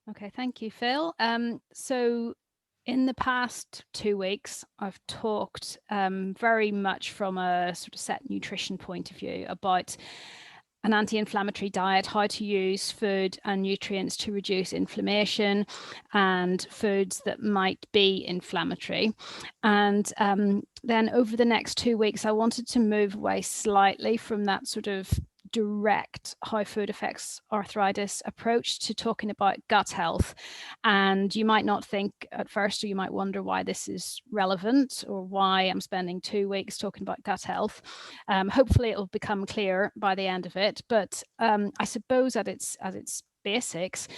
Okay, thank you, Phil. So in the past 2 weeks, I've talked very much from a sort of set nutrition point of view about an anti-inflammatory diet, how to use food and nutrients to reduce inflammation, and foods that might be inflammatory. And then over the next 2 weeks, I wanted to move away slightly from that sort of direct how food affects arthritis approach to talking about gut health. And you might not think at first, or you might wonder why this is relevant or why I'm spending 2 weeks talking about gut health. Hopefully it will become clear by the end of it. But I suppose at its basics,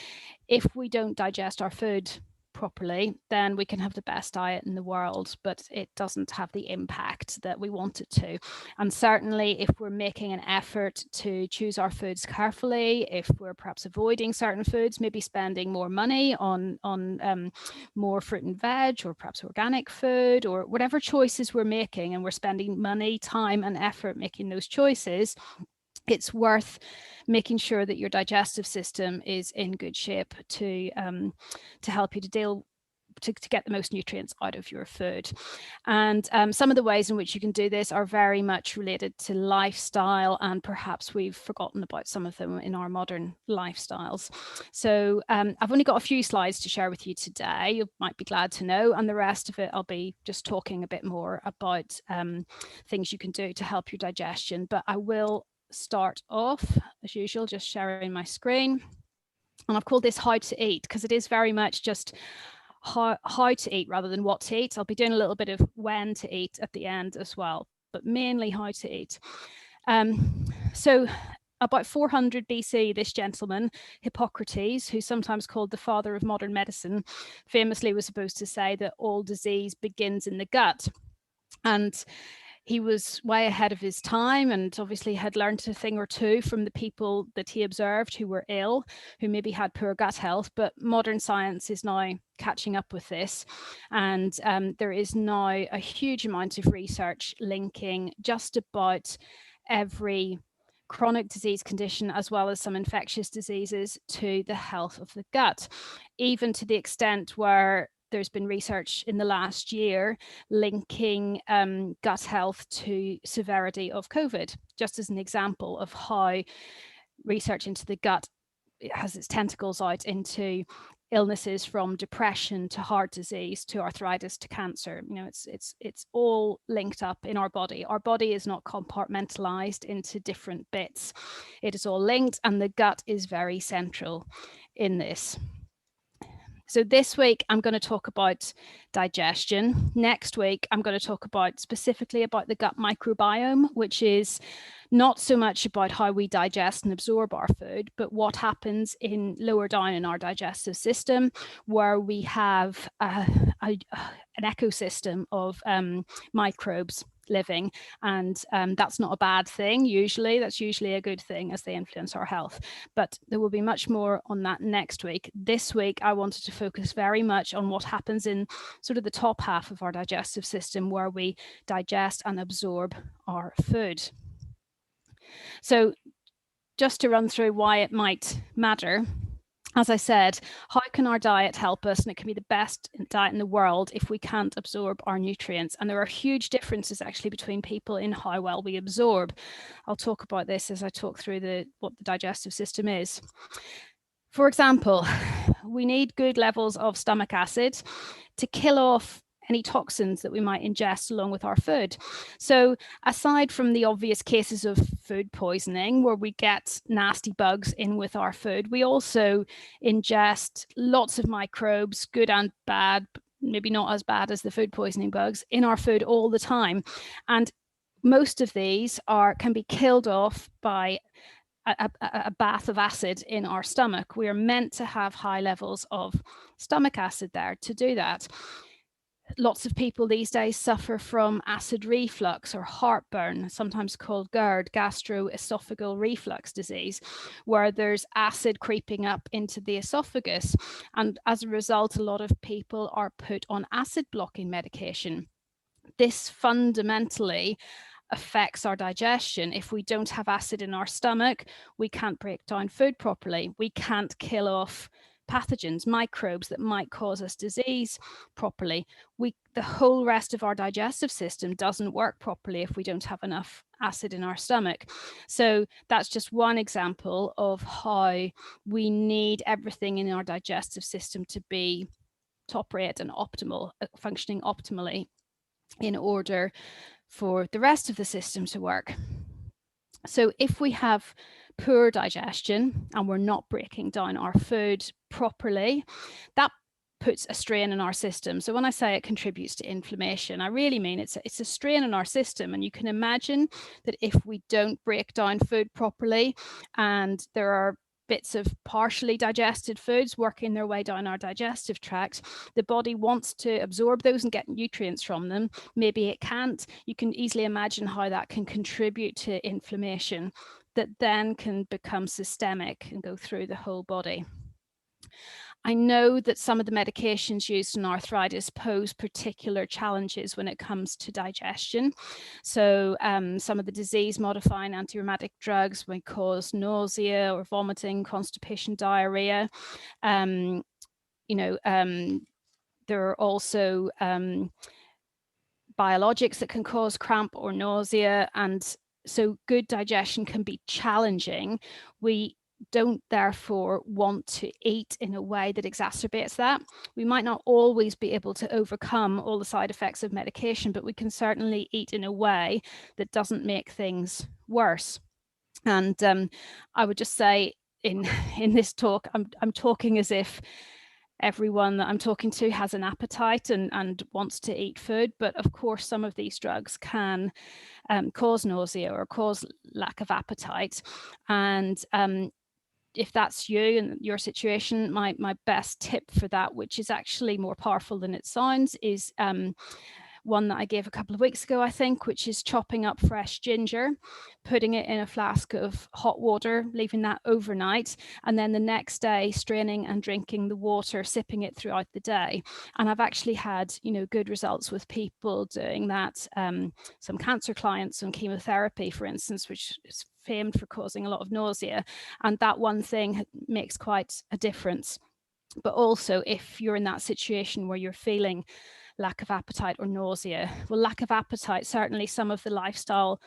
if we don't digest our food properly, then we can have the best diet in the world, but it doesn't have the impact that we want it to. And certainly if we're making an effort to choose our foods carefully, if we're perhaps avoiding certain foods, maybe spending more money on more fruit and veg, or perhaps organic food, or whatever choices we're making, and we're spending money, time and effort making those choices, it's worth making sure that your digestive system is in good shape to help you to get the most nutrients out of your food. And some of the ways in which you can do this are very much related to lifestyle, and perhaps we've forgotten about some of them in our modern lifestyles. So I've only got a few slides to share with you today, you might be glad to know, and the rest of it I'll be just talking a bit more about things you can do to help your digestion. But I will start off, as usual, just sharing my screen. And I've called this how to eat because it is very much just how to eat rather than what to eat. I'll be doing a little bit of when to eat at the end as well, but mainly how to eat. So about 400 BC, this gentleman, Hippocrates, who's sometimes called the father of modern medicine, famously was supposed to say that all disease begins in the gut. And he was way ahead of his time, and obviously had learned a thing or two from the people that he observed who were ill, who maybe had poor gut health. But modern science is now catching up with this, and there is now a huge amount of research linking just about every chronic disease condition, as well as some infectious diseases, to the health of the gut, even to the extent where there's been research in the last year linking gut health to severity of COVID, just as an example of how research into the gut has its tentacles out into illnesses from depression to heart disease to arthritis to cancer. You know, it's all linked up in our body. Our body is not compartmentalized into different bits. It is all linked, and the gut is very central in this. So this week, I'm going to talk about digestion. Next week, I'm going to talk specifically about the gut microbiome, which is not so much about how we digest and absorb our food, but what happens lower down in our digestive system, where we have an ecosystem of microbes living, and that's not a bad thing. That's usually a good thing, as they influence our health. But there will be much more on that next week. This week I wanted to focus very much on what happens in sort of the top half of our digestive system, where we digest and absorb our food. So just to run through why it might matter, as I said, how can our diet help us? And it can be the best diet in the world if we can't absorb our nutrients. And there are huge differences actually between people in how well we absorb. I'll talk about this as I talk through what the digestive system is. For example, we need good levels of stomach acid to kill off any toxins that we might ingest along with our food. So aside from the obvious cases of food poisoning, where we get nasty bugs in with our food, we also ingest lots of microbes, good and bad, maybe not as bad as the food poisoning bugs, in our food all the time. And most of these can be killed off by a bath of acid in our stomach. We are meant to have high levels of stomach acid there to do that. Lots of people these days suffer from acid reflux or heartburn, sometimes called GERD, gastroesophageal reflux disease, where there's acid creeping up into the esophagus. And as a result, a lot of people are put on acid blocking medication. This fundamentally affects our digestion. If we don't have acid in our stomach, we can't break down food properly. We can't kill off pathogens, microbes that might cause us disease properly. The whole rest of our digestive system doesn't work properly if we don't have enough acid in our stomach. So that's just one example of how we need everything in our digestive system to be top rate and optimal, functioning optimally in order for the rest of the system to work. So if we have poor digestion and we're not breaking down our food properly, that puts a strain on our system. So when I say it contributes to inflammation, I really mean it's a strain on our system. And you can imagine that if we don't break down food properly, and there are bits of partially digested foods working their way down our digestive tract, the body wants to absorb those and get nutrients from them. Maybe it can't. You can easily imagine how that can contribute to inflammation that then can become systemic and go through the whole body. I know that some of the medications used in arthritis pose particular challenges when it comes to digestion. So some of the disease-modifying anti-rheumatic drugs may cause nausea or vomiting, constipation, diarrhea. There are also biologics that can cause cramp or nausea, and so good digestion can be challenging. We don't therefore want to eat in a way that exacerbates that. We might not always be able to overcome all the side effects of medication, but we can certainly eat in a way that doesn't make things worse. And I would just say in this talk, I'm talking as if everyone that I'm talking to has an appetite and wants to eat food, but of course some of these drugs can cause nausea or cause lack of appetite. And if that's you and your situation, my best tip for that, which is actually more powerful than it sounds, is one that I gave a couple of weeks ago, I think, which is chopping up fresh ginger, putting it in a flask of hot water, leaving that overnight, and then the next day straining and drinking the water, sipping it throughout the day. And I've actually had, good results with people doing that. Some cancer clients on chemotherapy, for instance, which is famed for causing a lot of nausea. And that one thing makes quite a difference. But also, if you're in that situation where you're feeling lack of appetite or nausea, well, lack of appetite, certainly some of the lifestyle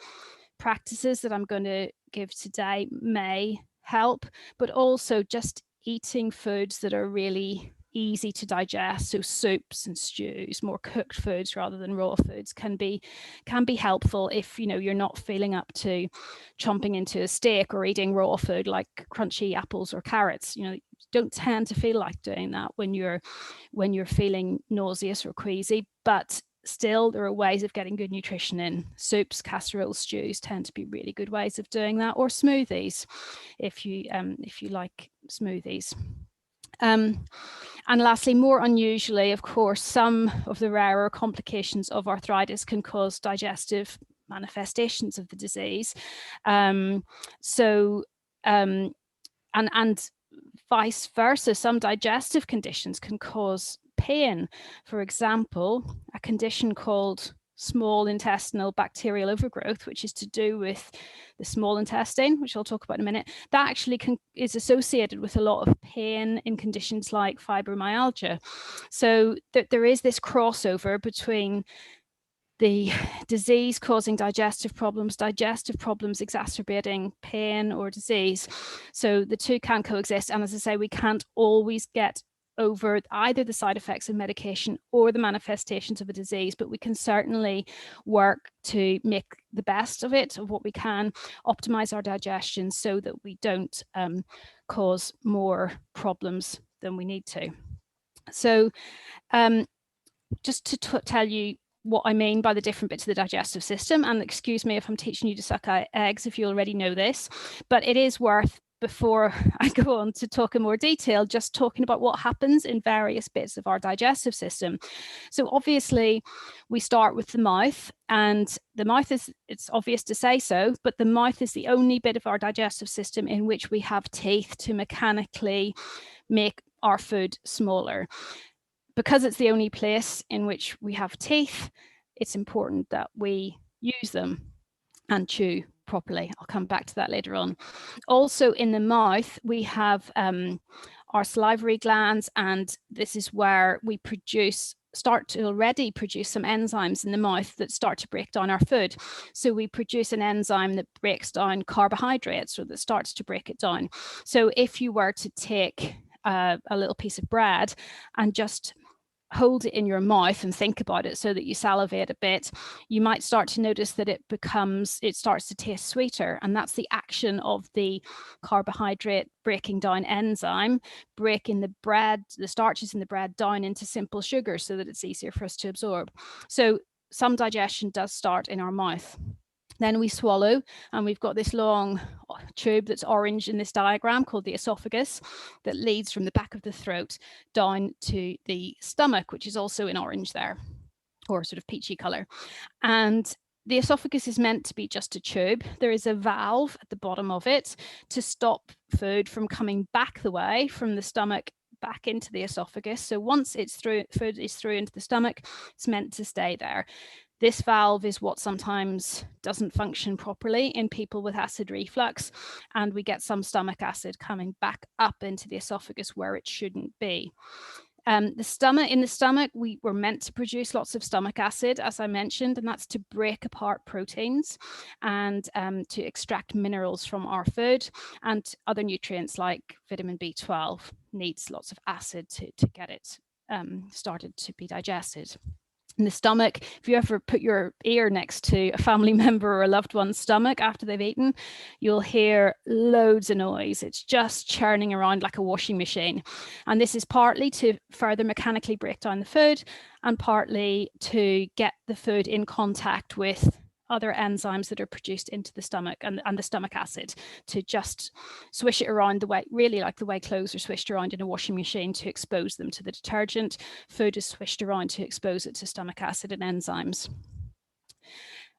practices that I'm going to give today may help, but also just eating foods that are really easy to digest, so soups and stews, more cooked foods rather than raw foods, can be helpful if you're not feeling up to chomping into a steak or eating raw food like crunchy apples or carrots. Don't tend to feel like doing that when you're feeling nauseous or queasy, but still there are ways of getting good nutrition in. Soups, casseroles, stews tend to be really good ways of doing that, or smoothies if you like smoothies. And lastly, more unusually, of course, some of the rarer complications of arthritis can cause digestive manifestations of the disease. And vice versa, some digestive conditions can cause pain. For example, a condition called small intestinal bacterial overgrowth, which is to do with the small intestine, which I'll talk about in a minute, that actually is associated with a lot of pain in conditions like fibromyalgia. So there is this crossover between the disease causing digestive problems exacerbating pain or disease. So the two can coexist. And as I say, we can't always get over either the side effects of medication or the manifestations of a disease, but we can certainly work to make the best of it, of what we can, optimize our digestion so that we don't cause more problems than we need to. So just to tell you what I mean by the different bits of the digestive system, and excuse me if I'm teaching you to suck eggs if you already know this, but it is worth, before I go on to talk in more detail, just talking about what happens in various bits of our digestive system. So obviously we start with the mouth, and the mouth it's obvious to say so, but the mouth is the only bit of our digestive system in which we have teeth to mechanically make our food smaller. Because it's the only place in which we have teeth, it's important that we use them and chew properly. I'll come back to that later on. Also in the mouth, we have our salivary glands, and this is where we start to already produce some enzymes in the mouth that start to break down our food. So we produce an enzyme that breaks down carbohydrates, or that starts to break it down. So if you were to take a little piece of bread and just hold it in your mouth and think about it so that you salivate a bit, you might start to notice that it starts to taste sweeter. And that's the action of the carbohydrate breaking down enzyme, breaking the starches in the bread down into simple sugar so that it's easier for us to absorb. So some digestion does start in our mouth. Then we swallow, and we've got this long tube that's orange in this diagram called the esophagus that leads from the back of the throat down to the stomach, which is also in orange there, or sort of peachy color. And the esophagus is meant to be just a tube. There is a valve at the bottom of it to stop food from coming back the way from the stomach back into the esophagus. So once food is through into the stomach, it's meant to stay there. This valve is what sometimes doesn't function properly in people with acid reflux, and we get some stomach acid coming back up into the esophagus where it shouldn't be. In the stomach, we were meant to produce lots of stomach acid, as I mentioned, and that's to break apart proteins and to extract minerals from our food, and other nutrients like vitamin B12 needs lots of acid to get it started to be digested. In the stomach, if you ever put your ear next to a family member or a loved one's stomach after they've eaten, you'll hear loads of noise. It's just churning around like a washing machine. And this is partly to further mechanically break down the food, and partly to get the food in contact with other enzymes that are produced into the stomach and the stomach acid, to just swish it around the way, really like the way clothes are swished around in a washing machine to expose them to the detergent. Food is swished around to expose it to stomach acid and enzymes.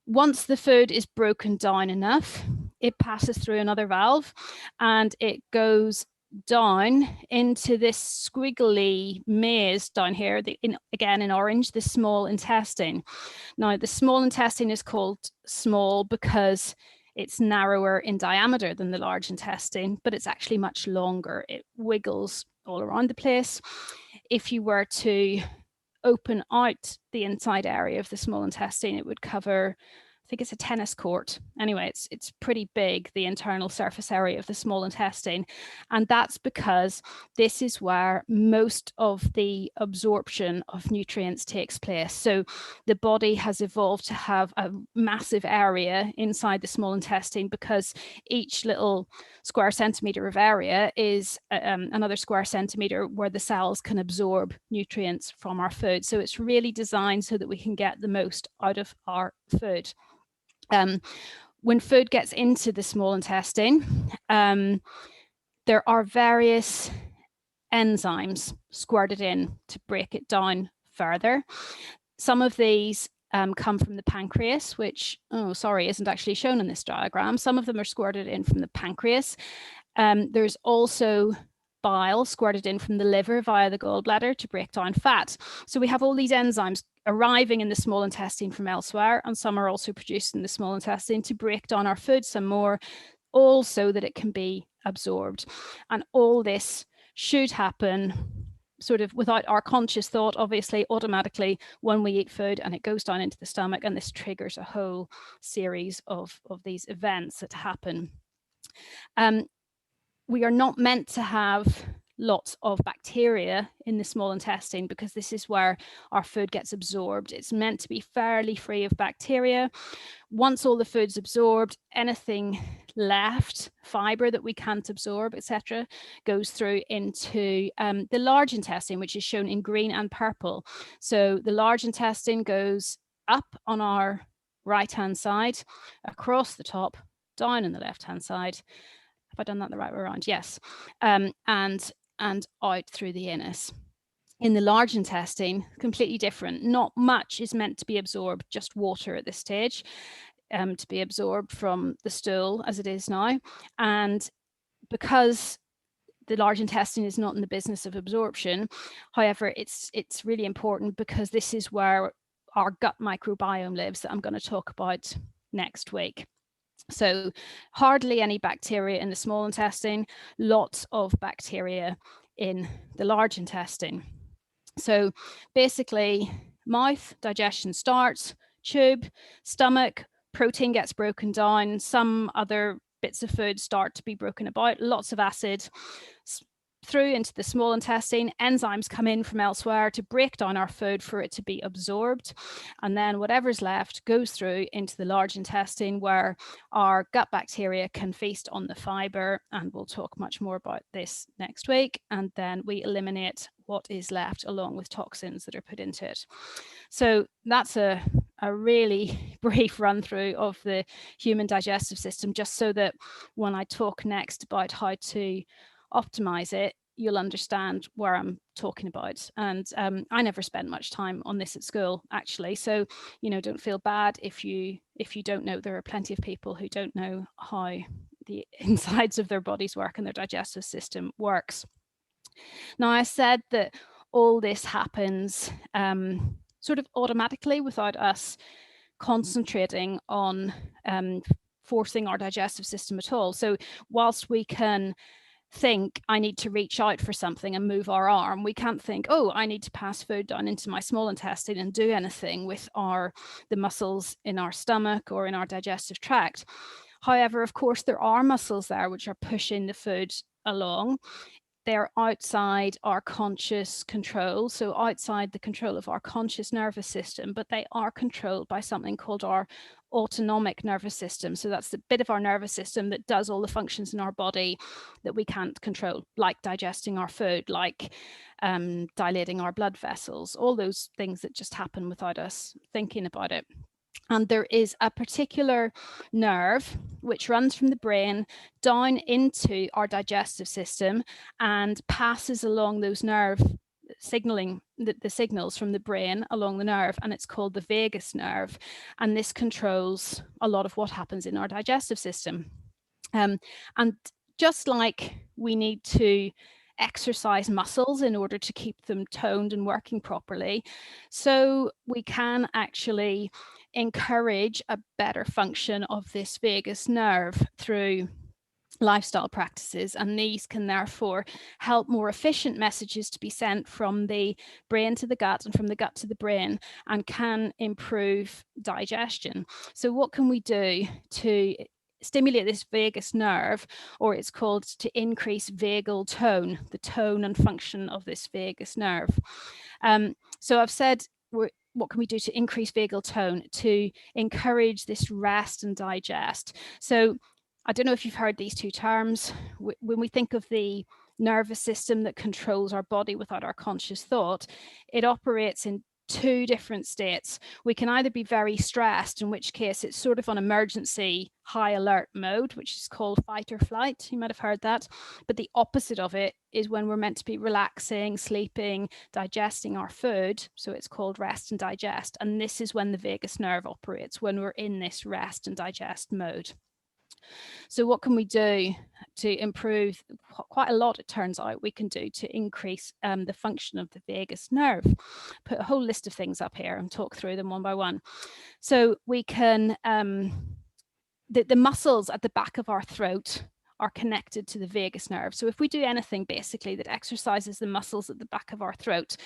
Once the food is broken down enough, it passes through another valve and it goes down into this squiggly maze down here, again in orange, the small intestine. Now, the small intestine is called small because it's narrower in diameter than the large intestine, but it's actually much longer. It wiggles all around the place. If you were to open out the inside area of the small intestine, it would cover, I think it's a tennis court. Anyway, it's pretty big, the internal surface area of the small intestine. And that's because this is where most of the absorption of nutrients takes place. So the body has evolved to have a massive area inside the small intestine, because each little square centimeter of area is another square centimeter where the cells can absorb nutrients from our food. So it's really designed so that we can get the most out of our food. When food gets into the small intestine, there are various enzymes squirted in to break it down further. Some of these come from the pancreas, which, isn't actually shown in this diagram. Some of them are squirted in from the pancreas. There's also bile squirted in from the liver via the gallbladder to break down fat. So we have all these enzymes arriving in the small intestine from elsewhere, and some are also produced in the small intestine to break down our food some more, all so that it can be absorbed. And all this should happen sort of without our conscious thought, obviously, automatically when we eat food and it goes down into the stomach, and this triggers a whole series of these events that happen. We are not meant to have lots of bacteria in the small intestine, because this is where our food gets absorbed. It's meant to be fairly free of bacteria. Once all the food's absorbed, anything left, fiber that we can't absorb, etc., goes through into the large intestine, which is shown in green and purple. So the large intestine goes up on our right-hand side, across the top, down on the left-hand side. Have I done that the right way around? Yes. And out through the anus. In the large intestine, completely different. Not much is meant to be absorbed, just water at this stage, to be absorbed from the stool as it is now. And because the large intestine is not in the business of absorption, however, it's really important, because this is where our gut microbiome lives, that I'm going to talk about next week. So hardly any bacteria in the small intestine, lots of bacteria in the large intestine. So basically, mouth, digestion starts, tube, stomach, protein gets broken down, some other bits of food start to be broken about, lots of acid through into the small intestine. Enzymes come in from elsewhere to break down our food for it to be absorbed. And then whatever's left goes through into the large intestine, where our gut bacteria can feast on the fiber. And we'll talk much more about this next week. And then we eliminate what is left along with toxins that are put into it. So that's a really brief run through of the human digestive system, just so that when I talk next about how to optimize it, you'll understand where I'm talking about. And I never spent much time on this at school, actually. So, don't feel bad if you don't know. There are plenty of people who don't know how the insides of their bodies work and their digestive system works. Now, I said that all this happens sort of automatically without us concentrating on forcing our digestive system at all. So whilst we can think, I need to reach out for something and move our arm, we can't think, oh, I need to pass food down into my small intestine and do anything with the muscles in our stomach or in our digestive tract. However, of course, there are muscles there which are pushing the food along. They're outside our conscious control, so outside the control of our conscious nervous system, but they are controlled by something called our autonomic nervous system. So that's the bit of our nervous system that does all the functions in our body that we can't control, like digesting our food, like dilating our blood vessels, all those things that just happen without us thinking about it. And there is a particular nerve which runs from the brain down into our digestive system and passes along those nerve signaling the signals from the brain along the nerve, and it's called the vagus nerve. And this controls a lot of what happens in our digestive system. And just like we need to exercise muscles in order to keep them toned and working properly, so we can actually encourage a better function of this vagus nerve through lifestyle practices, and these can therefore help more efficient messages to be sent from the brain to the gut and from the gut to the brain, and can improve digestion. So what can we do to stimulate this vagus nerve, or it's called to increase vagal tone, the tone and function of this vagus nerve? So I've said, what can we do to increase vagal tone, to encourage this rest and digest? So I don't know if you've heard these two terms. When we think of the nervous system that controls our body without our conscious thought, it operates in two different states. We can either be very stressed, in which case it's sort of on emergency high alert mode, which is called fight or flight. You might have heard that. But the opposite of it is when we're meant to be relaxing, sleeping, digesting our food. So it's called rest and digest. And this is when the vagus nerve operates, when we're in this rest and digest mode. So what can we do to improve? Quite a lot, it turns out, we can do to increase the function of the vagus nerve. Put a whole list of things up here and talk through them one by one. So we can, the muscles at the back of our throat are connected to the vagus nerve. So if we do anything basically that exercises the muscles at the back of our throat,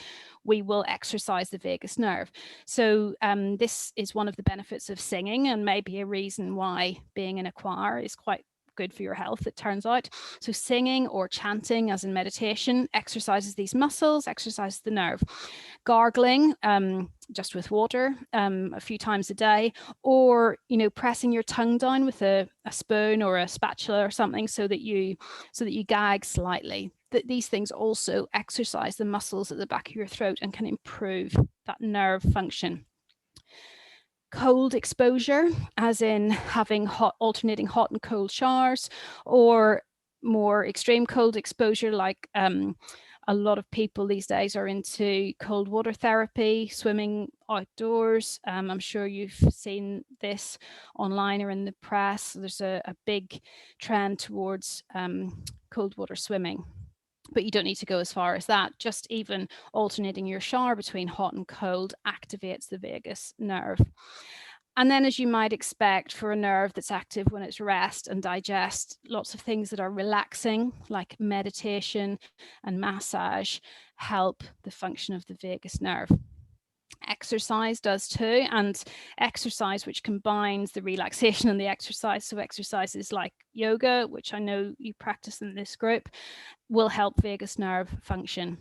we will exercise the vagus nerve. So this is one of the benefits of singing, and maybe a reason why being in a choir is quite good for your health, it turns out. So singing or chanting, as in meditation, exercises these muscles, exercises the nerve. Gargling, just with water, a few times a day, or pressing your tongue down with a spoon or a spatula or something, so that you gag slightly. These things also exercise the muscles at the back of your throat and can improve that nerve function. Cold exposure, as in having alternating hot and cold showers, or more extreme cold exposure, like a lot of people these days are into cold water therapy, swimming outdoors. I'm sure you've seen this online or in the press. There's a big trend towards cold water swimming. But you don't need to go as far as that. Just even alternating your shower between hot and cold activates the vagus nerve. And then, as you might expect for a nerve that's active when it's rest and digest, lots of things that are relaxing, like meditation and massage, help the function of the vagus nerve. Exercise does too, and exercise which combines the relaxation and the exercise, so exercises like yoga, which I know you practice in this group, will help vagus nerve function.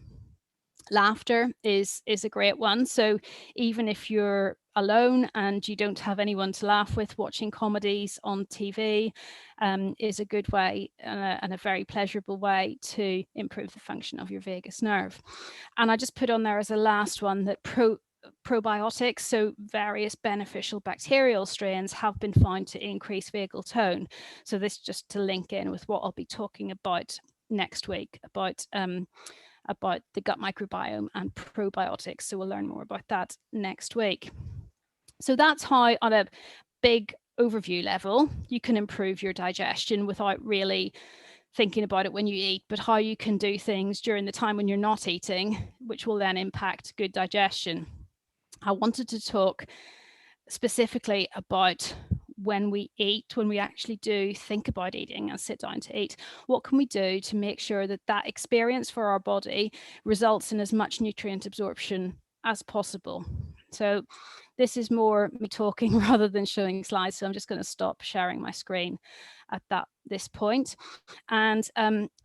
Laughter is a great one. So even if you're alone and you don't have anyone to laugh with, watching comedies on TV is a good way and a very pleasurable way to improve the function of your vagus nerve. And I just put on there as a last one that probiotics, so various beneficial bacterial strains, have been found to increase vagal tone. So this just to link in with what I'll be talking about next week about the gut microbiome and probiotics. So we'll learn more about that next week. So that's how, on a big overview level, you can improve your digestion without really thinking about it when you eat, but how you can do things during the time when you're not eating, which will then impact good digestion. I wanted to talk specifically about when we eat, when we actually do think about eating and sit down to eat. What can we do to make sure that that experience for our body results in as much nutrient absorption as possible? So this is more me talking rather than showing slides, so I'm just going to stop sharing my screen at this point and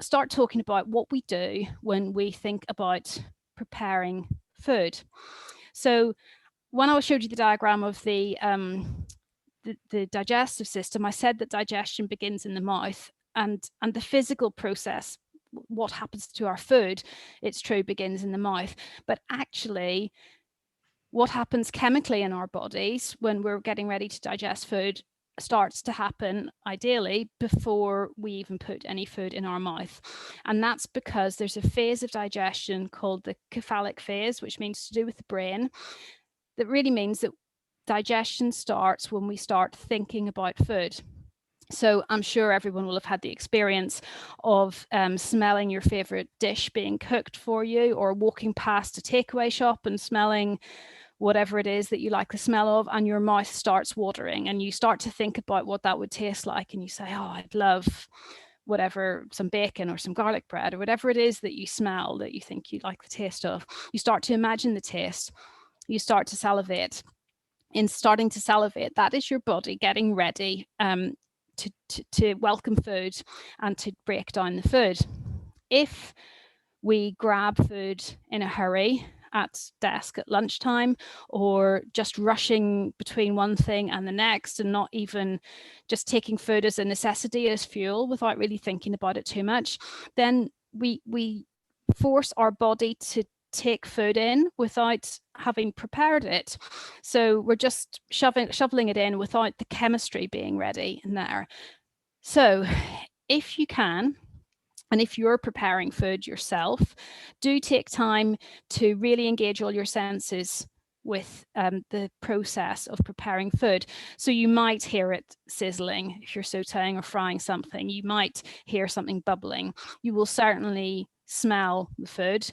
start talking about what we do when we think about preparing food. So when I showed you the diagram of the digestive system, I said that digestion begins in the mouth, and the physical process, what happens to our food, it's true, begins in the mouth. But actually, what happens chemically in our bodies when we're getting ready to digest food starts to happen ideally before we even put any food in our mouth. And that's because there's a phase of digestion called the cephalic phase, which means to do with the brain. That really means that digestion starts when we start thinking about food. So I'm sure everyone will have had the experience of smelling your favorite dish being cooked for you, or walking past a takeaway shop and smelling whatever it is that you like the smell of, and your mouth starts watering and you start to think about what that would taste like, and you say, oh, I'd love whatever, some bacon or some garlic bread, or whatever it is that you smell that you think you like the taste of. You start to imagine the taste, you start to salivate. In starting to salivate, that is your body getting ready to welcome food and to break down the food. If we grab food in a hurry at desk at lunchtime, or just rushing between one thing and the next, and not even just taking food as a necessity, as fuel, without really thinking about it too much, then we force our body to take food in without having prepared it. So we're just shoveling it in without the chemistry being ready in there. So if you can, and if you're preparing food yourself, do take time to really engage all your senses with the process of preparing food. So you might hear it sizzling if you're sauteing or frying something. You might hear something bubbling. You will certainly smell the food.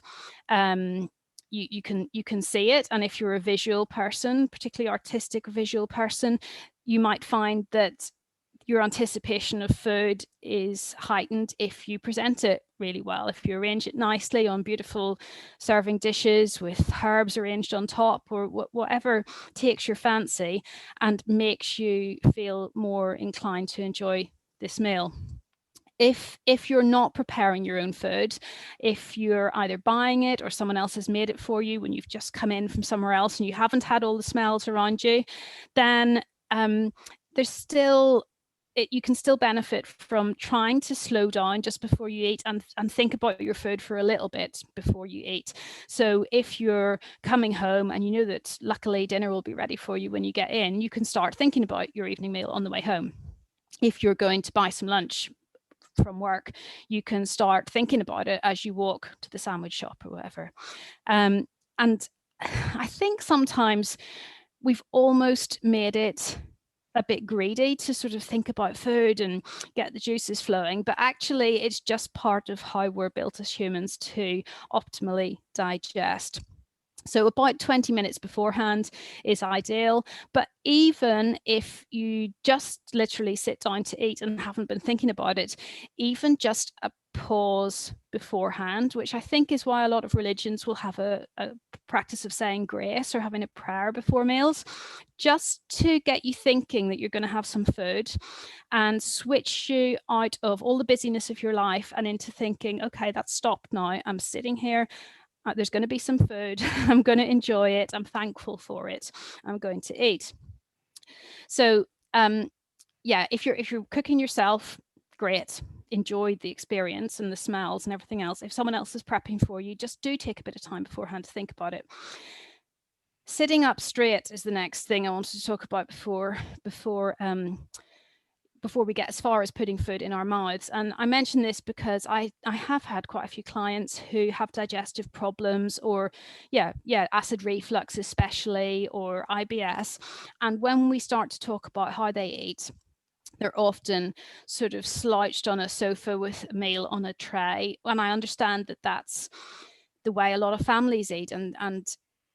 You can see it, and if you're a visual person, particularly artistic visual person, you might find that your anticipation of food is heightened if you present it really well. If you arrange it nicely on beautiful serving dishes with herbs arranged on top, or whatever takes your fancy and makes you feel more inclined to enjoy this meal. If you're not preparing your own food, if you're either buying it or someone else has made it for you when you've just come in from somewhere else and you haven't had all the smells around you, then there's still you can still benefit from trying to slow down just before you eat and think about your food for a little bit before you eat. So if you're coming home and you know that luckily dinner will be ready for you when you get in, you can start thinking about your evening meal on the way home. If you're going to buy some lunch from work, you can start thinking about it as you walk to the sandwich shop or whatever. And I think sometimes we've almost made it a bit greedy to sort of think about food and get the juices flowing, but actually it's just part of how we're built as humans to optimally digest. So about 20 minutes beforehand is ideal. But even if you just literally sit down to eat and haven't been thinking about it, even just a pause beforehand, which I think is why a lot of religions will have a practice of saying grace or having a prayer before meals, just to get you thinking that you're going to have some food and switch you out of all the busyness of your life and into thinking, okay, that's stopped now. I'm sitting here. There's going to be some food. I'm going to enjoy it. I'm thankful for it. I'm going to eat. So yeah, if you're cooking yourself, great. Enjoy the experience and the smells and everything else. If someone else is prepping for you, just do take a bit of time beforehand to think about it. Sitting up straight is the next thing I wanted to talk about before we get as far as putting food in our mouths. And I mention this because I have had quite a few clients who have digestive problems or acid reflux especially, or IBS. And when we start to talk about how they eat, they're often sort of slouched on a sofa with a meal on a tray. And I understand that that's the way a lot of families eat, and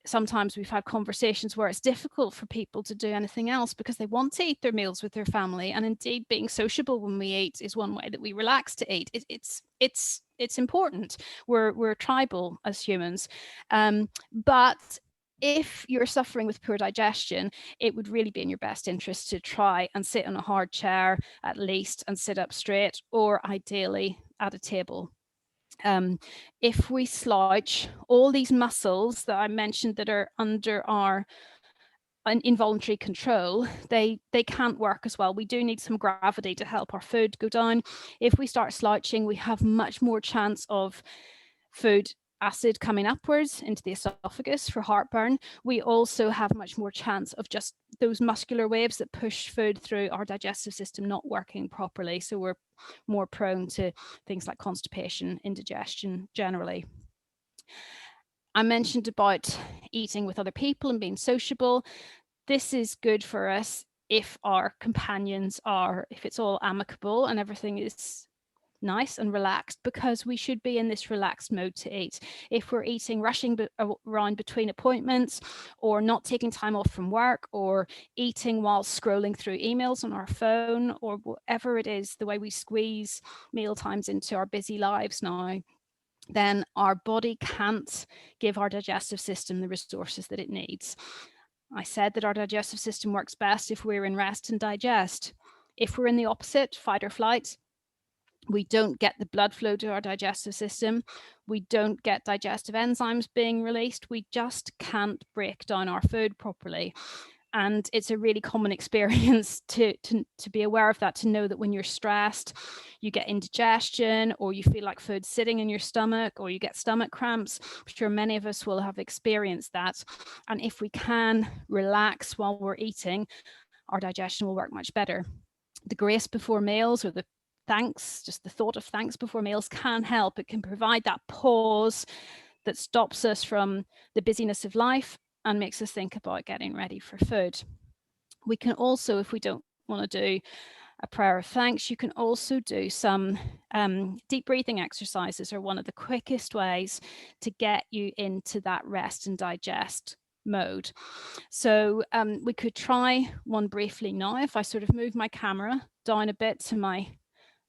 sometimes we've had conversations where it's difficult for people to do anything else because they want to eat their meals with their family. And indeed, being sociable when we eat is one way that we relax to eat. It's important. We're tribal as humans, but if you're suffering with poor digestion, it would really be in your best interest to try and sit on a hard chair at least and sit up straight, or ideally at a table. If we slouch, all these muscles that I mentioned that are under our involuntary control, they can't work as well. We do need some gravity to help our food go down. If we start slouching, we have much more chance of food acid coming upwards into the esophagus for heartburn. We also have much more chance of just those muscular waves that push food through our digestive system not working properly. So we're more prone to things like constipation, indigestion generally. I mentioned about eating with other people and being sociable. This is good for us if our companions if it's all amicable and everything is nice and relaxed, because we should be in this relaxed mode to eat. If we're eating, rushing around between appointments, or not taking time off from work, or eating while scrolling through emails on our phone, or whatever it is, the way we squeeze meal times into our busy lives now, then our body can't give our digestive system the resources that it needs. I said that our digestive system works best if we're in rest and digest. If we're in the opposite, fight or flight, we don't get the blood flow to our digestive system. We don't get digestive enzymes being released. We just can't break down our food properly. And it's a really common experience to be aware of that, to know that when you're stressed, you get indigestion, or you feel like food's sitting in your stomach, or you get stomach cramps. I'm sure many of us will have experienced that. And if we can relax while we're eating, our digestion will work much better. The grace before meals, or the thanks, just the thought of thanks before meals, can help. It can provide that pause that stops us from the busyness of life and makes us think about getting ready for food. We can also, if we don't want to do a prayer of thanks, you can also do some deep breathing exercises, are one of the quickest ways to get you into that rest and digest mode. So we could try one briefly now. If I sort of move my camera down a bit to my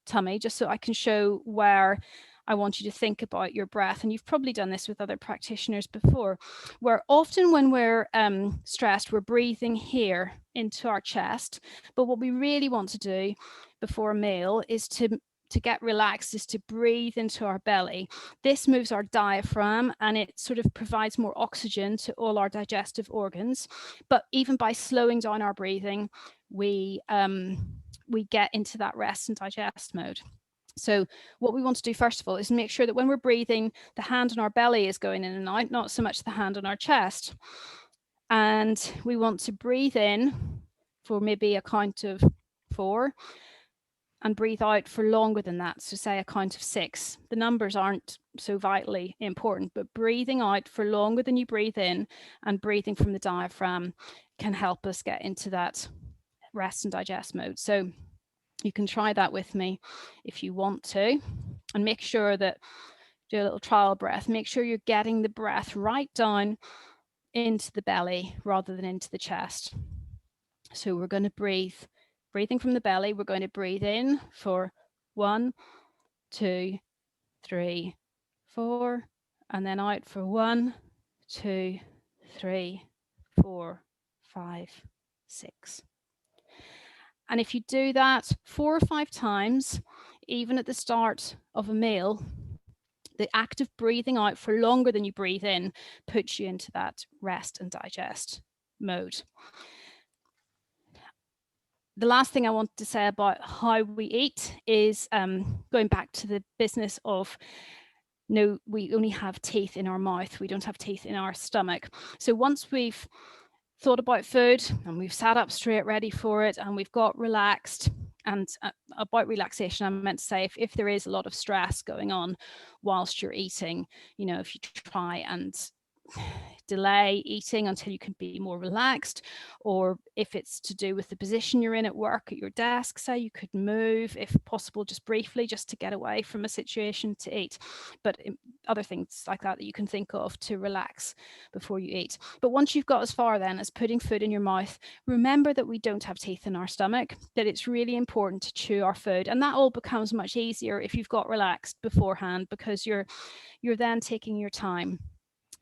tummy, just so I can show where I want you to think about your breath. And you've probably done this with other practitioners before, where often when we're stressed, we're breathing here into our chest. But what we really want to do before a meal is to get relaxed, is to breathe into our belly. This moves our diaphragm, and it sort of provides more oxygen to all our digestive organs. But even by slowing down our breathing, we get into that rest and digest mode. So what we want to do first of all is make sure that when we're breathing, the hand on our belly is going in and out, not so much the hand on our chest. And we want to breathe in for maybe a count of 4 and breathe out for longer than that. So say a count of 6. The numbers aren't so vitally important, but breathing out for longer than you breathe in and breathing from the diaphragm can help us get into that rest and digest mode. So you can try that with me if you want to, and make sure that, do a little trial breath, make sure you're getting the breath right down into the belly rather than into the chest. So we're going to breathing from the belly. We're going to breathe in for 1, 2, 3, 4, and then out for 1, 2, 3, 4, 5, 6. And if you do that 4 or 5 times, even at the start of a meal, the act of breathing out for longer than you breathe in puts you into that rest and digest mode. The last thing I want to say about how we eat is going back to the business of, no, we only have teeth in our mouth. We don't have teeth in our stomach. So once we've thought about food and we've sat up straight ready for it and we've got relaxed, and about relaxation, I meant to say if there is a lot of stress going on whilst you're eating, you know, if you try and delay eating until you can be more relaxed, or if it's to do with the position you're in at work at your desk, say, you could move if possible just briefly, just to get away from a situation to eat. But other things like that you can think of to relax before you eat. But once you've got as far then as putting food in your mouth, remember that we don't have teeth in our stomach, that it's really important to chew our food, and that all becomes much easier if you've got relaxed beforehand, because you're then taking your time.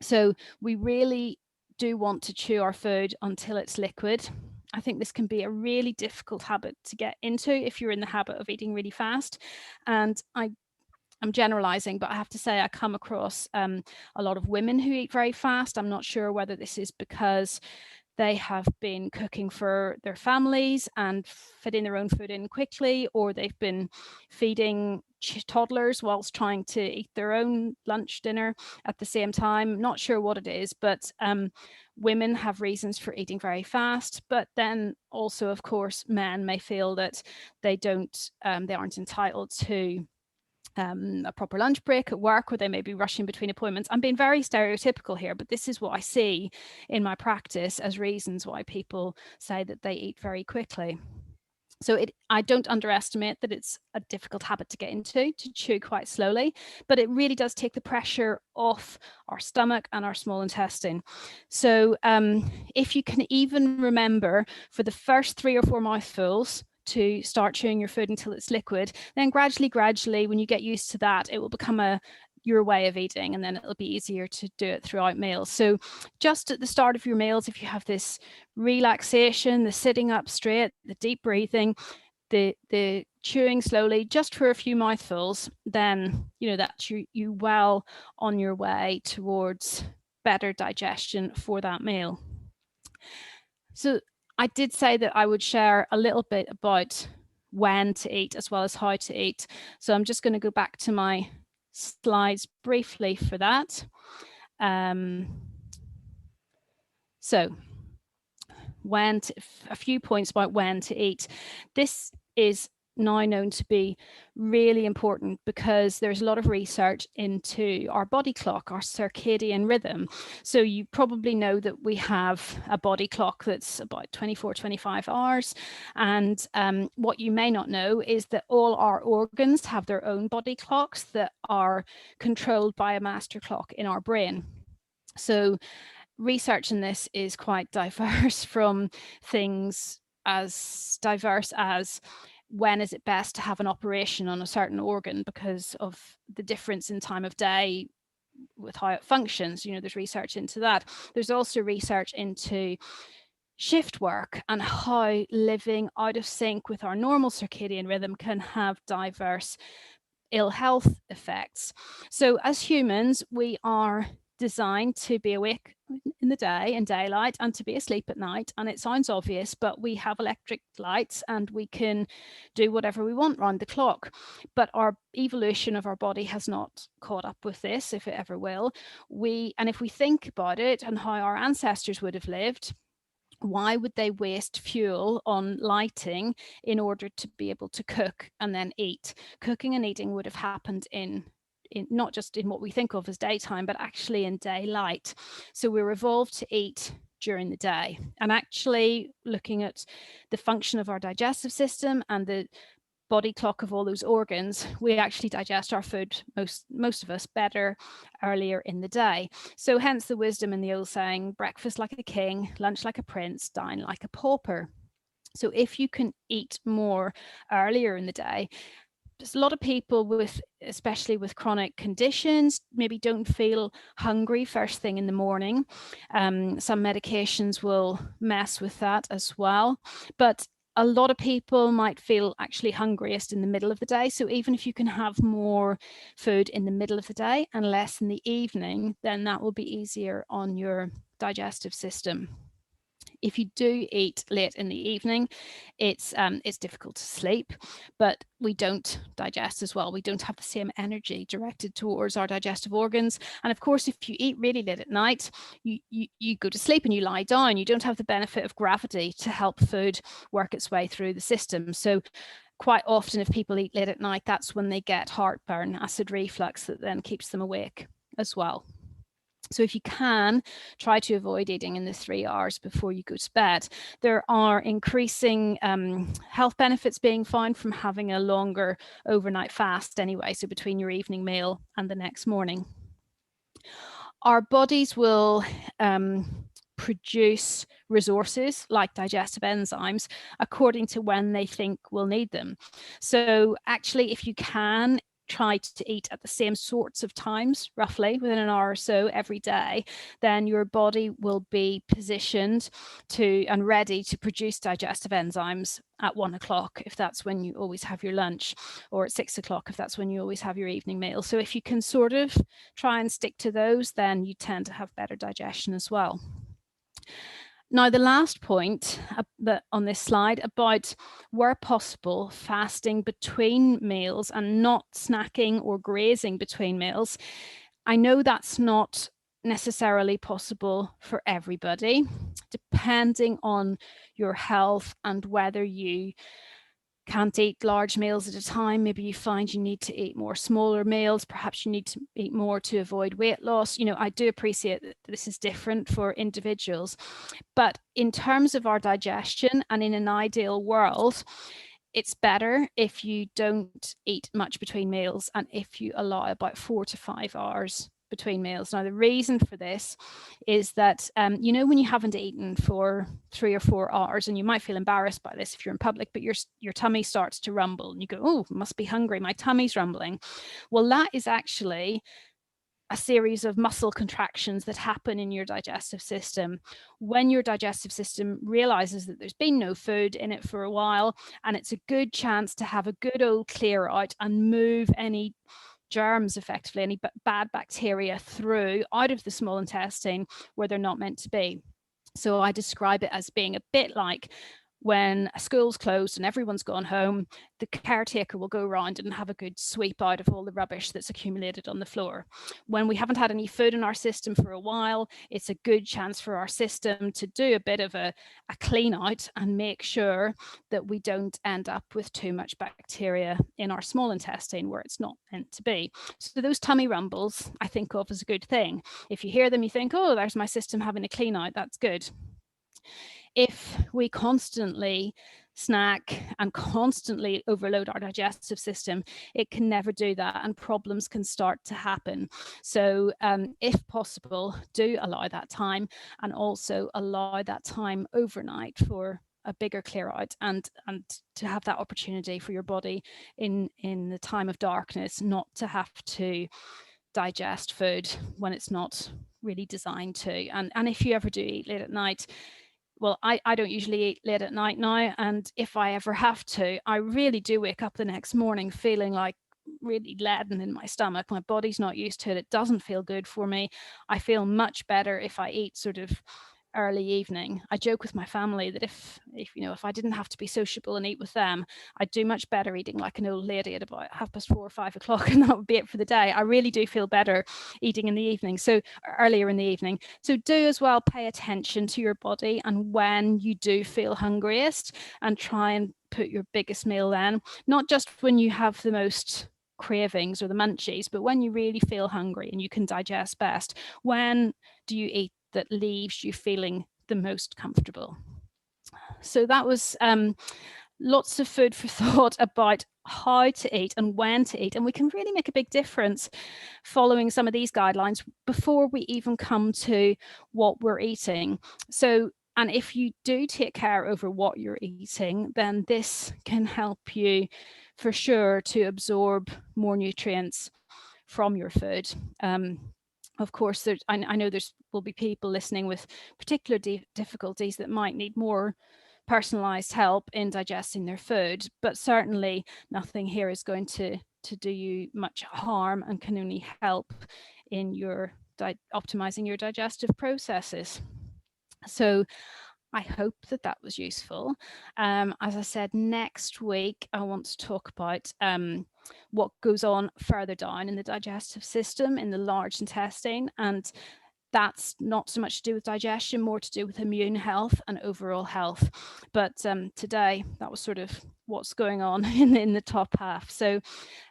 So we really do want to chew our food until it's liquid. I think this can be a really difficult habit to get into if you're in the habit of eating really fast. And I'm generalizing, but I have to say I come across a lot of women who eat very fast. I'm not sure whether this is because they have been cooking for their families and fitting their own food in quickly, or they've been feeding toddlers whilst trying to eat their own lunch, dinner at the same time. Not sure what it is, but women have reasons for eating very fast. But then also, of course, men may feel that they aren't entitled to a proper lunch break at work, or they may be rushing between appointments. I'm being very stereotypical here, but this is what I see in my practice as reasons why people say that they eat very quickly. So I don't underestimate that it's a difficult habit to get into, to chew quite slowly, but it really does take the pressure off our stomach and our small intestine. So if you can even remember for the first 3 or 4 mouthfuls to start chewing your food until it's liquid, then gradually, when you get used to that, it will become your way of eating, and then it'll be easier to do it throughout meals. So just at the start of your meals, if you have this relaxation, the sitting up straight, the deep breathing, the chewing slowly, just for a few mouthfuls, then that's you well on your way towards better digestion for that meal. So I did say that I would share a little bit about when to eat as well as how to eat. So I'm just going to go back to my slides briefly for that. So a few points about when to eat. This is now known to be really important because there's a lot of research into our body clock, our circadian rhythm. So you probably know that we have a body clock that's about 24, 25 hours. And what you may not know is that all our organs have their own body clocks that are controlled by a master clock in our brain. So research in this is quite diverse, from things as diverse as when is it best to have an operation on a certain organ because of the difference in time of day with how it functions. There's research into that. There's also research into shift work and how living out of sync with our normal circadian rhythm can have diverse ill health effects. So as humans, we are designed to be awake in the day in daylight and to be asleep at night. And it sounds obvious, but we have electric lights and we can do whatever we want round the clock. But our evolution of our body has not caught up with this, if it ever will. And if we think about it and how our ancestors would have lived, why would they waste fuel on lighting in order to be able to cook and then eat? Cooking and eating would have happened in not just in what we think of as daytime, but actually in daylight. So we're evolved to eat during the day. And actually looking at the function of our digestive system and the body clock of all those organs, we actually digest our food, most of us, better earlier in the day. So hence the wisdom in the old saying, breakfast like a king, lunch like a prince, dine like a pauper. So if you can eat more earlier in the day, there's a lot of people with, especially with chronic conditions, maybe don't feel hungry first thing in the morning. Some medications will mess with that as well. But a lot of people might feel actually hungriest in the middle of the day. So even if you can have more food in the middle of the day and less in the evening, then that will be easier on your digestive system. If you do eat late in the evening, it's difficult to sleep, but we don't digest as well. We don't have the same energy directed towards our digestive organs. And of course, if you eat really late at night, you go to sleep and you lie down. You don't have the benefit of gravity to help food work its way through the system. So quite often, if people eat late at night, that's when they get heartburn, acid reflux, that then keeps them awake as well. So if you can, try to avoid eating in the 3 hours before you go to bed. There are increasing health benefits being found from having a longer overnight fast anyway, so between your evening meal and the next morning. Our bodies will produce resources like digestive enzymes according to when they think we'll need them. So actually, if you can, try to eat at the same sorts of times, roughly within an hour or so every day, then your body will be positioned to and ready to produce digestive enzymes at 1 o'clock if that's when you always have your lunch, or at 6 o'clock if that's when you always have your evening meal. So if you can sort of try and stick to those, then you tend to have better digestion as well. Now, the last point on this slide about, where possible, fasting between meals and not snacking or grazing between meals. I know that's not necessarily possible for everybody, depending on your health and whether you can't eat large meals at a time. Maybe you find you need to eat more smaller meals. Perhaps you need to eat more to avoid weight loss. You know, I do appreciate that this is different for individuals. But in terms of our digestion, and in an ideal world, it's better if you don't eat much between meals and if you allow about 4 to 5 hours between meals. Now, the reason for this is that, you know, when you haven't eaten for 3 or 4 hours, and you might feel embarrassed by this if you're in public, but your tummy starts to rumble and you go, oh, must be hungry, my tummy's rumbling. Well, that is actually a series of muscle contractions that happen in your digestive system when your digestive system realizes that there's been no food in it for a while, and it's a good chance to have a good old clear out and move any germs, effectively any bad bacteria, through out of the small intestine where they're not meant to be. So I describe it as being a bit like when a school's closed and everyone's gone home, the caretaker will go around and have a good sweep out of all the rubbish that's accumulated on the floor. When we haven't had any food in our system for a while, it's a good chance for our system to do a bit of a clean out and make sure that we don't end up with too much bacteria in our small intestine where it's not meant to be. So those tummy rumbles I think of as a good thing. If you hear them, you think, oh, there's my system having a clean out, that's good. If we constantly snack and constantly overload our digestive system, it can never do that, and problems can start to happen. So if possible, do allow that time, and also allow that time overnight for a bigger clear out, and to have that opportunity for your body in the time of darkness not to have to digest food when it's not really designed to. And if you ever do eat late at night, well, I don't usually eat late at night now, and if I ever have to, I really do wake up the next morning feeling like really leaden in my stomach. My body's not used to it. It doesn't feel good for me. I feel much better if I eat sort of early evening. I joke with my family that if you know, if I didn't have to be sociable and eat with them, I'd do much better eating like an old lady at about 4:30 or 5 o'clock, and that would be it for the day. I really do feel better eating in the evening, so earlier in the evening. So do as well pay attention to your body and when you do feel hungriest, and try and put your biggest meal then, not just when you have the most cravings or the munchies, but when you really feel hungry and you can digest best. When do you eat that leaves you feeling the most comfortable? So that was lots of food for thought about how to eat and when to eat, and we can really make a big difference following some of these guidelines before we even come to what we're eating. So, and if you do take care over what you're eating, then this can help you for sure to absorb more nutrients from your food. Of course, I know will be people listening with particular difficulties that might need more personalized help in digesting their food, but certainly nothing here is going to do you much harm and can only help in your optimizing your digestive processes. So I hope that was useful. As I said, next week I want to talk about what goes on further down in the digestive system, in the large intestine, and that's not so much to do with digestion, more to do with immune health and overall health. But today, that was sort of what's going on in the top half. So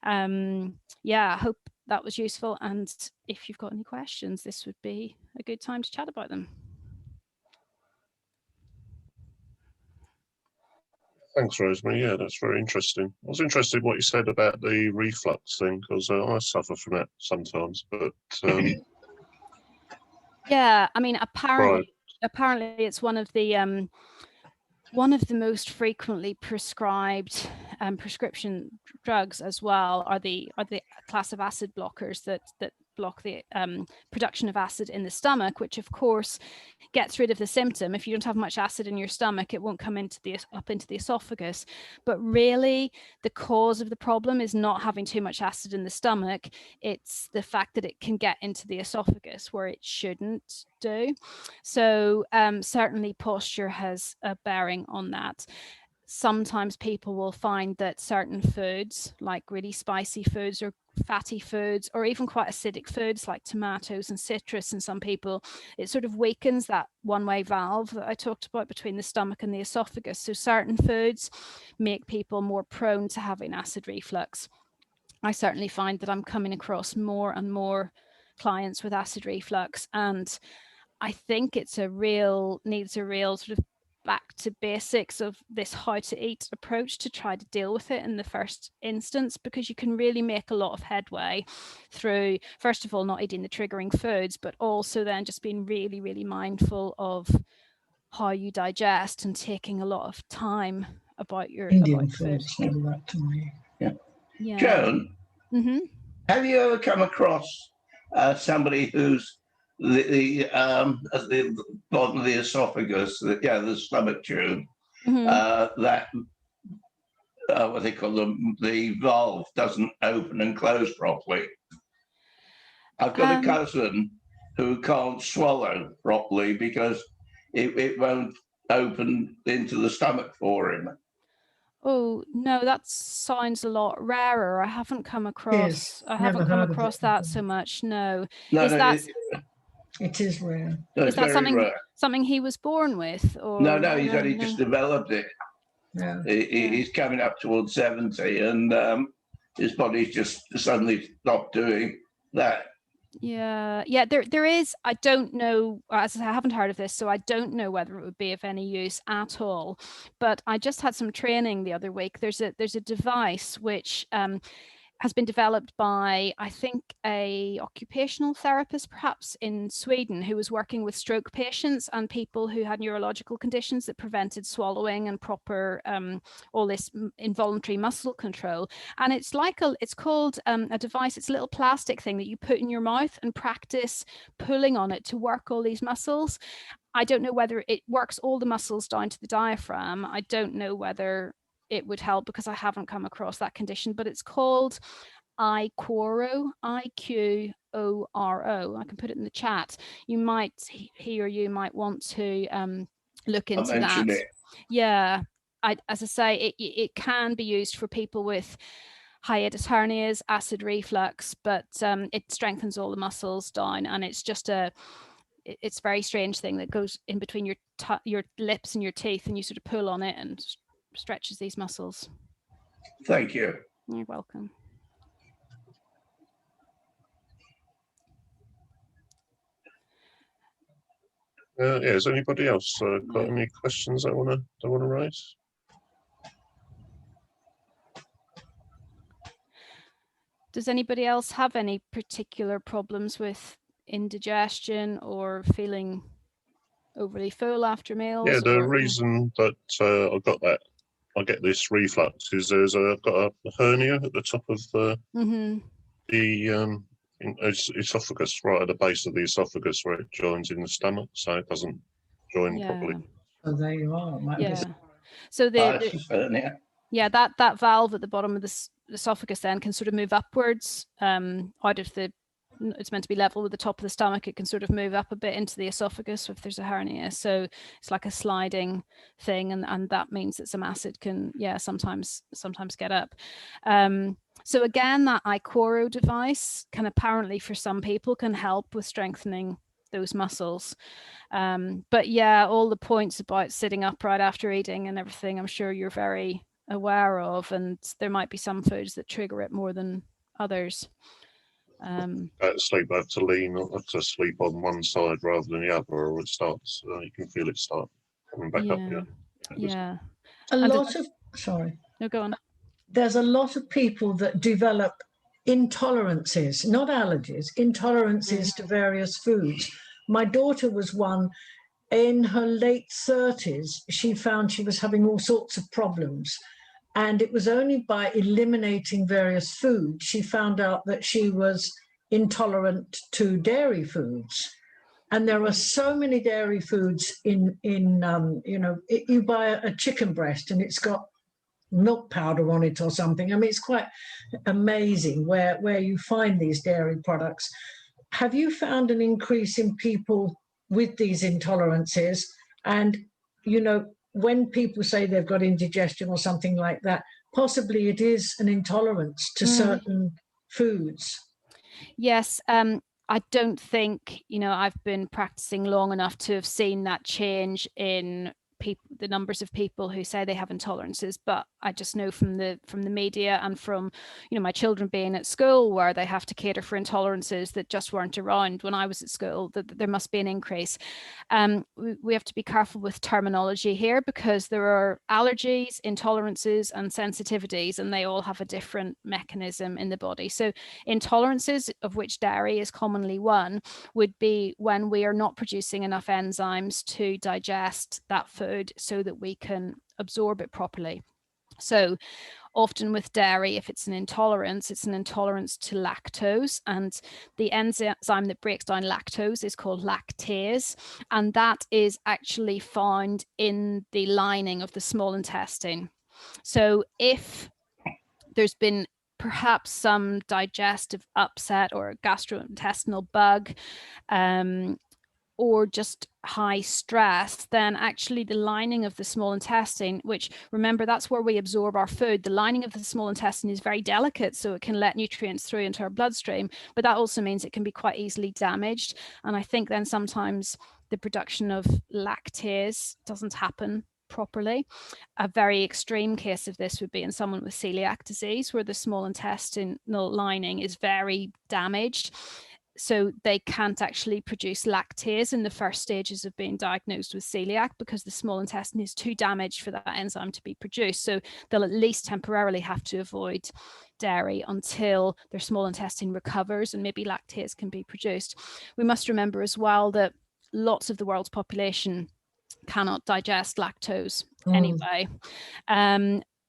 yeah, I hope that was useful. And if you've got any questions, this would be a good time to chat about them. Thanks, Rosemary. Yeah, that's very interesting. I was interested in what you said about the reflux thing, because I suffer from that sometimes. But yeah, I mean, apparently it's one of the most frequently prescribed prescription drugs as well are the class of acid blockers that block the production of acid in the stomach, which of course gets rid of the symptom. If you don't have much acid in your stomach, it won't come up into the esophagus. But really, the cause of the problem is not having too much acid in the stomach. It's the fact that it can get into the esophagus where it shouldn't do. So certainly posture has a bearing on that. Sometimes people will find that certain foods, like really spicy foods or fatty foods, or even quite acidic foods like tomatoes and citrus, in some people, it sort of weakens that one-way valve that I talked about between the stomach and the esophagus. So certain foods make people more prone to having acid reflux. I certainly find that I'm coming across more and more clients with acid reflux, and I think needs a real sort of back to basics of this how to eat approach to try to deal with it in the first instance, because you can really make a lot of headway through, first of all, not eating the triggering foods, but also then just being really, really mindful of how you digest and taking a lot of time about your Indian food. Never that to me. Yeah. Joan, have you ever come across somebody who's at the bottom of the esophagus, the stomach tube, that what they call the valve doesn't open and close properly? I've got a cousin who can't swallow properly because it won't open into the stomach for him. Oh no, that sounds a lot rarer. I haven't come across. I haven't come across that so much. No. It is rare. No, is that something he was born with? Or no, he's only just developed it. No. He's coming up towards 70, and his body's just suddenly stopped doing that. Yeah. There is. I don't know. As I haven't heard of this, so I don't know whether it would be of any use at all. But I just had some training the other week. There's a device which has been developed by, I think, a occupational therapist, perhaps in Sweden, who was working with stroke patients and people who had neurological conditions that prevented swallowing and proper all this involuntary muscle control. And it's called a device. It's a little plastic thing that you put in your mouth and practice pulling on it to work all these muscles. I don't know whether it works all the muscles down to the diaphragm. I don't know whether it would help because I haven't come across that condition, but it's called iQoro, I-Q-O-R-O. I can put it in the chat. He or you might want to look into that. Yeah, as I say, it can be used for people with hiatus hernias, acid reflux, but it strengthens all the muscles down, and it's just it's a very strange thing that goes in between your lips and your teeth, and you sort of pull on it and stretches these muscles. Thank you. You're welcome. Has anybody else got any questions they want to raise? Does anybody else have any particular problems with indigestion or feeling overly full after meals? Yeah, the reason that I get this reflux is I've got a hernia at the top of the esophagus, right at the base of the esophagus where it joins in the stomach, so it doesn't join properly. Oh, there you are. So that valve at the bottom of the esophagus then can sort of move upwards out of the, it's meant to be level with the top of the stomach. It can sort of move up a bit into the esophagus if there's a hernia. So it's like a sliding thing, and that that means that some acid can, sometimes get up. So again, that iQuoro device can apparently, for some people, can help with strengthening those muscles. But yeah, all the points about sitting upright after eating and everything, I'm sure you're very aware of, and there might be some foods that trigger it more than others. Sleep, I have to lean, I have to sleep on one side rather than the other, or it starts, you can feel it start coming back up. Yeah. Sorry. No, go on. There's a lot of people that develop intolerances, not allergies, intolerances to various foods. My daughter was one. In her late 30s, she found she was having all sorts of problems. And it was only by eliminating various foods she found out that she was intolerant to dairy foods. And there are so many dairy foods you buy a chicken breast and it's got milk powder on it or something. I mean, it's quite amazing where you find these dairy products. Have you found an increase in people with these intolerances? And, when people say they've got indigestion or something like that, possibly it is an intolerance to certain foods. Yes. I don't think, I've been practicing long enough to have seen that change in the numbers of people who say they have intolerances, but I just know from the media and from my children being at school where they have to cater for intolerances that just weren't around when I was at school, that there must be an increase. We have to be careful with terminology here because there are allergies, intolerances and sensitivities, and they all have a different mechanism in the body. So intolerances, of which dairy is commonly one, would be when we are not producing enough enzymes to digest that food so that we can absorb it properly. So often with dairy, if it's an intolerance to lactose, and the enzyme that breaks down lactose is called lactase, and that is actually found in the lining of the small intestine. So if there's been perhaps some digestive upset or a gastrointestinal bug, or just high stress, then actually the lining of the small intestine, which, remember, that's where we absorb our food, the lining of the small intestine is very delicate, so it can let nutrients through into our bloodstream, but that also means it can be quite easily damaged. And I think then sometimes the production of lactase doesn't happen properly. A very extreme case of this would be in someone with celiac disease, where the small intestinal lining is very damaged. So they can't actually produce lactase in the first stages of being diagnosed with celiac because the small intestine is too damaged for that enzyme to be produced. So they'll at least temporarily have to avoid dairy until their small intestine recovers and maybe lactase can be produced. We must remember as well that lots of the world's population cannot digest lactose anyway.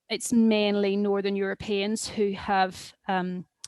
It's mainly Northern Europeans who have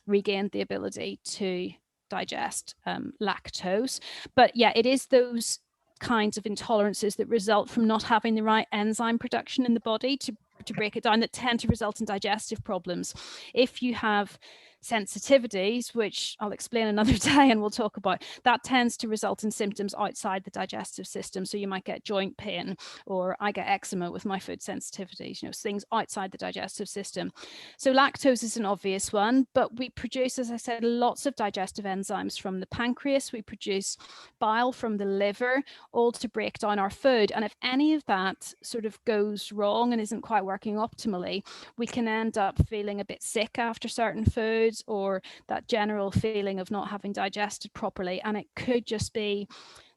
regained the ability to digest lactose. But yeah, it is those kinds of intolerances that result from not having the right enzyme production in the body to break it down that tend to result in digestive problems. If you have sensitivities, which I'll explain another day and we'll talk about, that tends to result in symptoms outside the digestive system. So you might get joint pain, or I get eczema with my food sensitivities, things outside the digestive system. So lactose is an obvious one, but we produce, as I said, lots of digestive enzymes from the pancreas. We produce bile from the liver, all to break down our food. And if any of that sort of goes wrong and isn't quite working optimally, we can end up feeling a bit sick after certain foods, or that general feeling of not having digested properly. And it could just be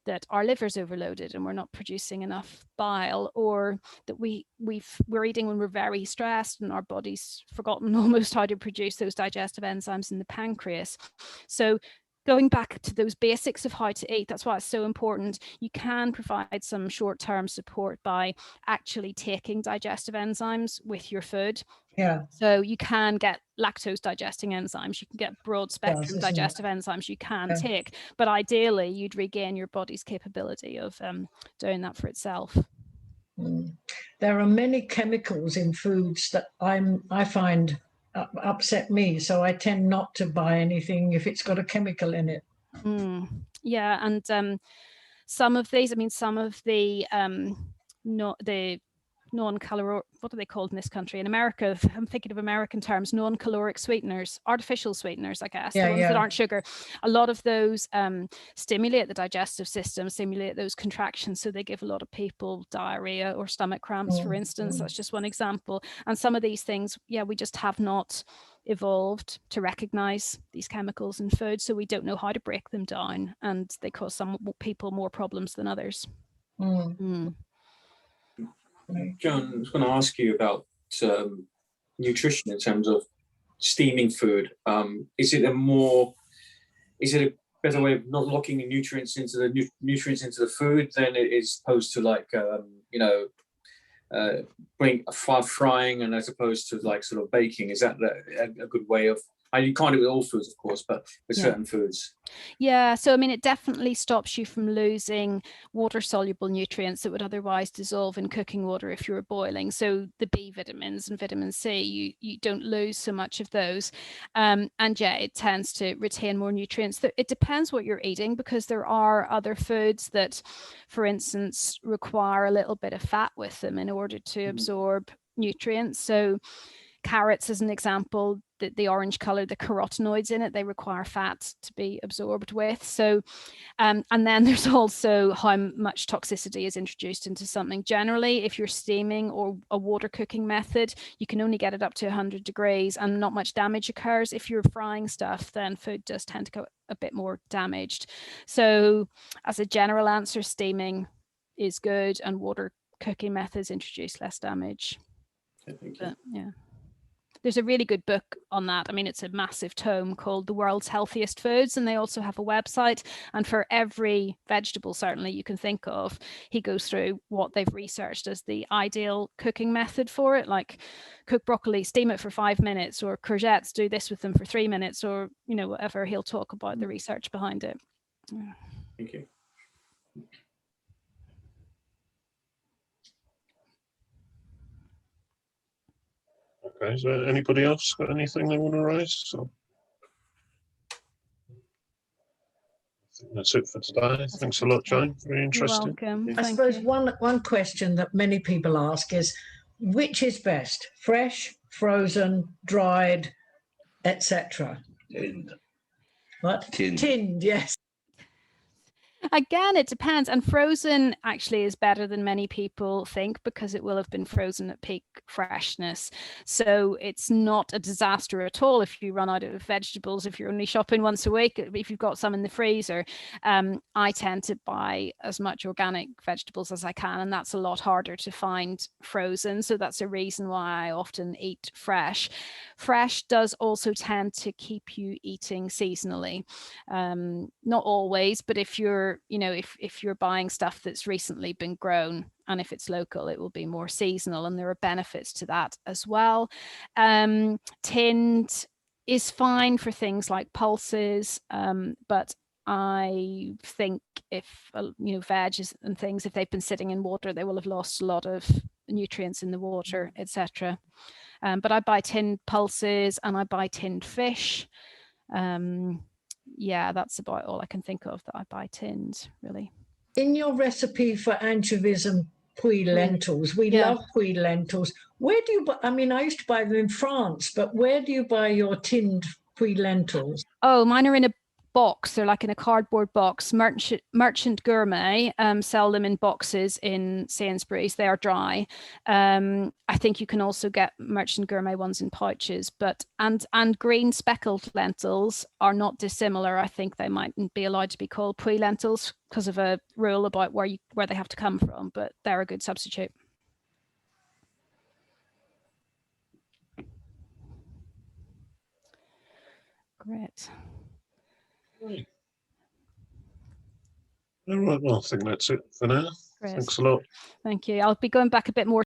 that our liver's overloaded and we're not producing enough bile, or that we're eating when we're very stressed and our body's forgotten almost how to produce those digestive enzymes in the pancreas. So going back to those basics of how to eat, that's why it's so important. You can provide some short-term support by actually taking digestive enzymes with your food. Yeah. So you can get lactose digesting enzymes, you can get broad spectrum digestive enzymes you can take, but ideally you'd regain your body's capability of doing that for itself. There are many chemicals in foods that I find upset me, so I tend not to buy anything if it's got a chemical in it. Yeah, and some of these, I mean, some of the non-caloric, what are they called in this country? In America, I'm thinking of American terms, non-caloric sweeteners, artificial sweeteners, I guess, the ones that aren't sugar. A lot of those stimulate the digestive system, stimulate those contractions, so they give a lot of people diarrhea or stomach cramps, for instance. That's just one example. And some of these things, we just have not evolved to recognize these chemicals in food, so we don't know how to break them down, and they cause some people more problems than others. Joan, I was going to ask you about nutrition in terms of steaming food. Is it a better way of not locking the nutrients into the food than it is opposed to like frying, and as opposed to like sort of baking? Is that a good way of? You can't do it with all foods, of course, but with certain foods. Yeah, so I mean, it definitely stops you from losing water-soluble nutrients that would otherwise dissolve in cooking water if you were boiling. So the B vitamins and vitamin C, you don't lose so much of those. And it tends to retain more nutrients. It depends what you're eating, because there are other foods that, for instance, require a little bit of fat with them in order to absorb nutrients. So carrots, as an example, the orange color, the carotenoids in it, they require fat to be absorbed with. So, and then there's also how much toxicity is introduced into something. Generally, if you're steaming or a water cooking method, you can only get it up to 100 degrees and not much damage occurs. If you're frying stuff, then food does tend to go a bit more damaged. So as a general answer, steaming is good, and water cooking methods introduce less damage. But, there's a really good book on that. I mean, it's a massive tome called The World's Healthiest Foods, and they also have a website. And for every vegetable, certainly, you can think of, he goes through what they've researched as the ideal cooking method for it. Like, cook broccoli, steam it for 5 minutes, or courgettes, do this with them for 3 minutes, or, whatever. He'll talk about the research behind it. Thank you. Okay, is there anybody else got anything they want to raise? So, I think that's it for today. Thanks a lot, Joan. Very interesting. You're welcome. I suppose one question that many people ask is, which is best, fresh, frozen, dried, etc.? Tinned. What? Tinned, yes. Again, it depends. And frozen actually is better than many people think, because it will have been frozen at peak freshness. So it's not a disaster at all if you run out of vegetables, if you're only shopping once a week, if you've got some in the freezer. I tend to buy as much organic vegetables as I can, and that's a lot harder to find frozen. So that's a reason why I often eat fresh. Fresh does also tend to keep you eating seasonally. Not always, but if you're if you're buying stuff that's recently been grown, and if it's local, it will be more seasonal, and there are benefits to that as well. Tinned is fine for things like pulses, but I think if veg and things, if they've been sitting in water, they will have lost a lot of nutrients in the water, etc. But I buy tinned pulses, and I buy tinned fish. That's about all I can think of that I buy tinned, really. In your recipe for anchovies and puy lentils, we love puy lentils. Where do you buy? I mean, I used to buy them in France, but where do you buy your tinned puy lentils? Oh, mine are in a box. They're like in a cardboard box. Merchant Gourmet sell them in boxes in Sainsbury's. They are dry. I think you can also get Merchant Gourmet ones in pouches, but and green speckled lentils are not dissimilar. I think they mightn't be allowed to be called puy lentils because of a rule about where they have to come from, but they're a good substitute. Great. Right. All right, well, I think that's it for now. Great. Thanks a lot. Thank you. I'll be going back a bit more